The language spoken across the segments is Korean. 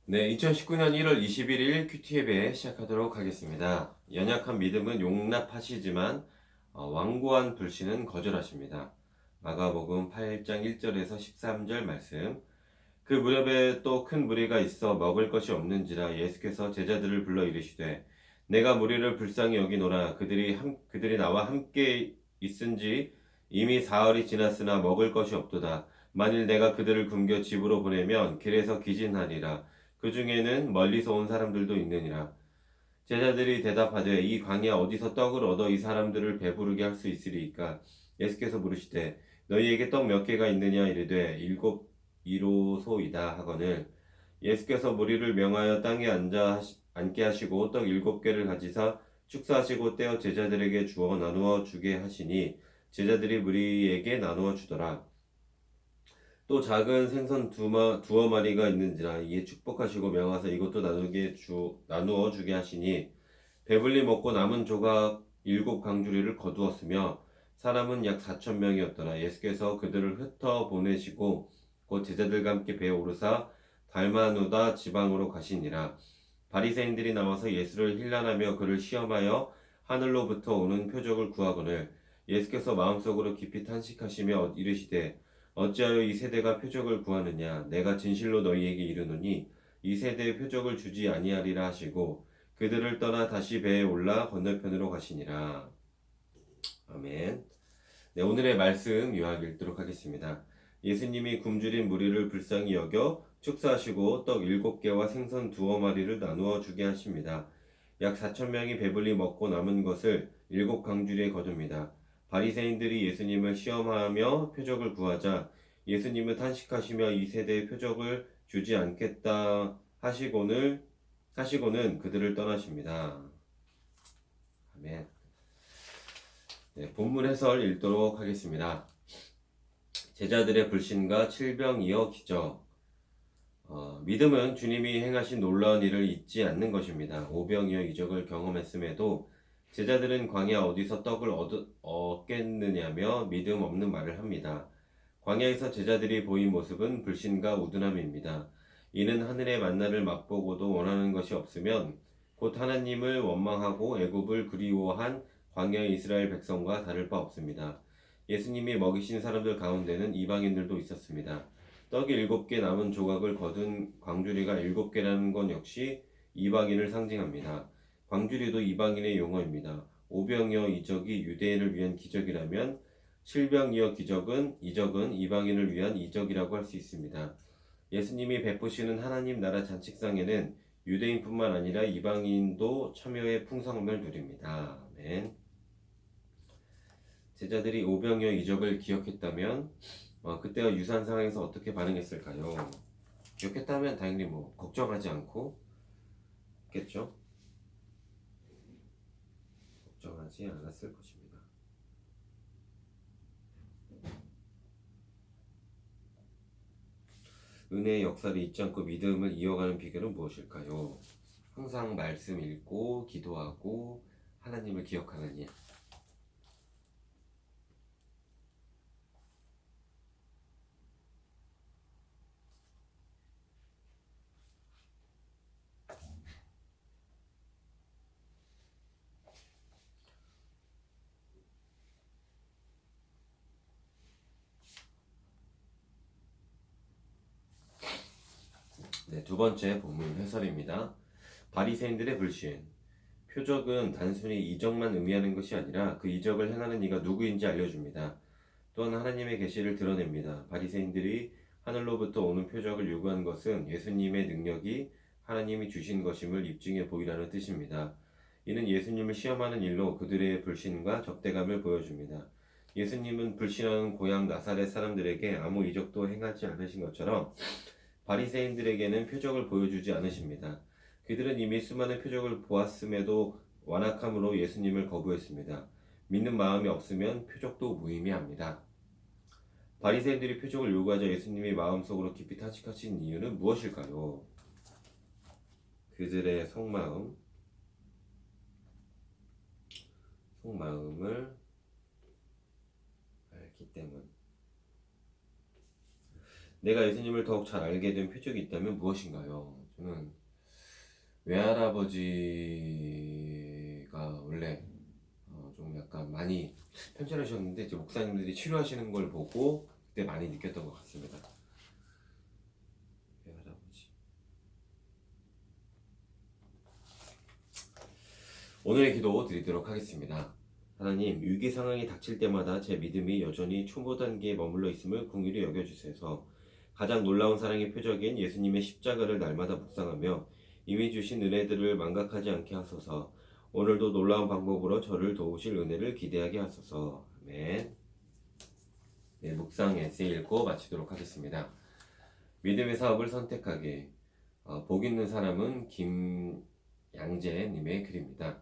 네, 2019년 1월 21일 큐티앱에 시작하도록 하겠습니다. 연약한 믿음은 용납하시지만 완고한 불신은 거절하십니다. 마가복음 8장 1절에서 13절 말씀. 그 무렵에 또 큰 무리가 있어 먹을 것이 없는지라 예수께서 제자들을 불러 이르시되 내가 무리를 불쌍히 여기노라. 그들이 나와 함께 있은지 이미 사흘이 지났으나 먹을 것이 없도다. 만일 내가 그들을 굶겨 집으로 보내면 길에서 기진하리라. 그 중에는 멀리서 온 사람들도 있느니라. 제자들이 대답하되 이 광야 어디서 떡을 얻어 이 사람들을 배부르게 할 수 있으리이까. 예수께서 물으시되 너희에게 떡 몇 개가 있느냐 이르되 일곱 이로소이다 하거늘. 예수께서 무리를 명하여 땅에 앉게 하시고 떡 일곱 개를 가지사 축사하시고 떼어 제자들에게 주어 나누어 주게 하시니 제자들이 무리에게 나누어 주더라. 또 작은 생선 두어 마리가 있는지라. 이에 축복하시고 명하사 이것도 나누어 주게 하시니 배불리 먹고 남은 조각 일곱 강주리를 거두었으며 사람은 약 4천 명이었더라. 예수께서 그들을 흩어 보내시고 곧 제자들과 함께 배에 오르사 달마누다 지방으로 가시니라. 바리새인들이 나와서 예수를 힐난하며 그를 시험하여 하늘로부터 오는 표적을 구하거늘. 예수께서 마음속으로 깊이 탄식하시며 이르시되 어찌하여 이 세대가 표적을 구하느냐. 내가 진실로 너희에게 이르노니 이 세대에 표적을 주지 아니하리라 하시고 그들을 떠나 다시 배에 올라 건너편으로 가시니라. 아멘. 네, 오늘의 말씀 요약 읽도록 하겠습니다. 예수님이 굶주린 무리를 불쌍히 여겨 축사하시고 떡 7개와 생선 두어 마리를 나누어 주게 하십니다. 약 4천 명이 배불리 먹고 남은 것을 7강주리에 거둡니다. 바리새인들이 예수님을 시험하며 표적을 구하자 예수님은 탄식하시며 이 세대에 표적을 주지 않겠다 하시고는 그들을 떠나십니다. 아멘. 네, 본문 해설 읽도록 하겠습니다. 제자들의 불신과 칠병이어 기적. 믿음은 주님이 행하신 놀라운 일을 잊지 않는 것입니다. 오병이어 이적을 경험했음에도 제자들은 광야 어디서 떡을 얻겠느냐며 믿음 없는 말을 합니다. 광야에서 제자들이 보인 모습은 불신과 우둔함입니다. 이는 하늘의 만나를 맛보고도 원하는 것이 없으면 곧 하나님을 원망하고 애굽을 그리워한 광야의 이스라엘 백성과 다를 바 없습니다. 예수님이 먹이신 사람들 가운데는 이방인들도 있었습니다. 떡이 7개 남은 조각을 거둔 광주리가 7개라는 건 역시 이방인을 상징합니다. 광주리도 이방인의 용어입니다. 오병이어 이적이 유대인을 위한 기적이라면 칠병이어 이적은 이방인을 위한 이적이라고 할 수 있습니다. 예수님이 베푸시는 하나님 나라 잔치상에는 유대인뿐만 아니라 이방인도 참여의 풍성함을 누립니다. 아멘. 제자들이 오병이어 이적을 기억했다면 그때와 유사한 상황에서 어떻게 반응했을까요? 기억했다면 당연히 걱정하지 않고 겠죠? 걱정하지 않았을 것입니다. 은혜의 역사를 잊지 않고 믿음을 이어가는 비결은 무엇일까요? 항상 말씀 읽고 기도하고 하나님을 기억하는 일. 네, 두 번째 본문 해설입니다. 바리새인들의 불신. 표적은 단순히 이적만 의미하는 것이 아니라 그 이적을 행하는 이가 누구인지 알려줍니다. 또한 하나님의 계시를 드러냅니다. 바리새인들이 하늘로부터 오는 표적을 요구한 것은 예수님의 능력이 하나님이 주신 것임을 입증해 보이라는 뜻입니다. 이는 예수님을 시험하는 일로 그들의 불신과 적대감을 보여줍니다. 예수님은 불신하는 고향 나사렛 사람들에게 아무 이적도 행하지 않으신 것처럼 바리새인들에게는 표적을 보여주지 않으십니다. 그들은 이미 수많은 표적을 보았음에도 완악함으로 예수님을 거부했습니다. 믿는 마음이 없으면 표적도 무의미합니다. 바리새인들이 표적을 요구하자 예수님이 마음속으로 깊이 탄식하신 이유는 무엇일까요? 그들의 속마음을 알기 때문. 내가 예수님을 더욱 잘 알게 된 표적이 있다면 무엇인가요? 저는 외할아버지가 원래 좀 약간 많이 편찮으셨는데 이제 목사님들이 치료하시는 걸 보고 그때 많이 느꼈던 것 같습니다. 외할아버지. 오늘의 기도 드리도록 하겠습니다. 하나님, 위기 상황이 닥칠 때마다 제 믿음이 여전히 초보 단계에 머물러 있음을 긍휼히 여겨주셔서 가장 놀라운 사랑의 표적인 예수님의 십자가를 날마다 묵상하며 이미 주신 은혜들을 망각하지 않게 하소서. 오늘도 놀라운 방법으로 저를 도우실 은혜를 기대하게 하소서. 아멘. 네, 묵상 에세이 읽고 마치도록 하겠습니다. 믿음의 사업을 선택하기. 복 있는 사람은 김양재님의 글입니다.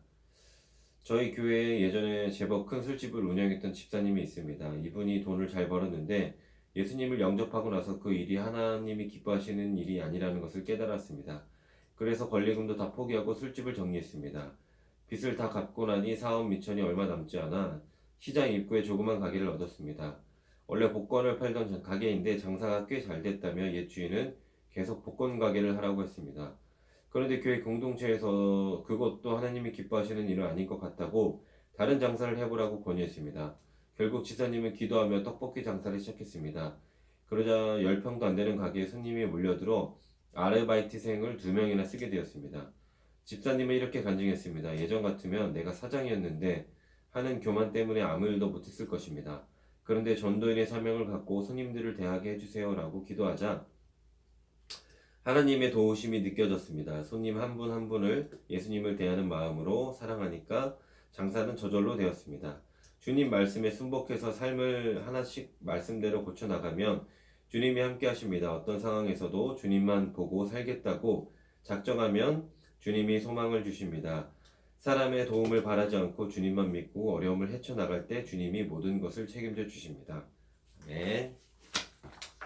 저희 교회에 예전에 제법 큰 술집을 운영했던 집사님이 있습니다. 이분이 돈을 잘 벌었는데 예수님을 영접하고 나서 그 일이 하나님이 기뻐하시는 일이 아니라는 것을 깨달았습니다. 그래서 권리금도 다 포기하고 술집을 정리했습니다. 빚을 다 갚고 나니 사업 미천이 얼마 남지 않아 시장 입구에 조그만 가게를 얻었습니다. 원래 복권을 팔던 가게인데 장사가 꽤 잘 됐다며 옛 주인은 계속 복권 가게를 하라고 했습니다. 그런데 교회 공동체에서 그것도 하나님이 기뻐하시는 일은 아닌 것 같다고 다른 장사를 해보라고 권유했습니다. 결국 지사님은 기도하며 떡볶이 장사를 시작했습니다. 그러자 10평도 안 되는 가게에 손님이 몰려들어 아르바이트생을 2명이나 쓰게 되었습니다. 집사님은 이렇게 간증했습니다. 예전 같으면 내가 사장이었는데 하는 교만 때문에 아무 일도 못했을 것입니다. 그런데 전도인의 사명을 갖고 손님들을 대하게 해주세요 라고 기도하자 하나님의 도우심이 느껴졌습니다. 손님 한 분 한 분을 예수님을 대하는 마음으로 사랑하니까 장사는 저절로 되었습니다. 주님 말씀에 순복해서 삶을 하나씩 말씀대로 고쳐나가면 주님이 함께 하십니다. 어떤 상황에서도 주님만 보고 살겠다고 작정하면 주님이 소망을 주십니다. 사람의 도움을 바라지 않고 주님만 믿고 어려움을 헤쳐나갈 때 주님이 모든 것을 책임져 주십니다. 네.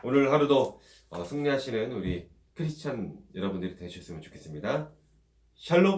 오늘 하루도 승리하시는 우리 크리스찬 여러분들이 되셨으면 좋겠습니다. 샬롬!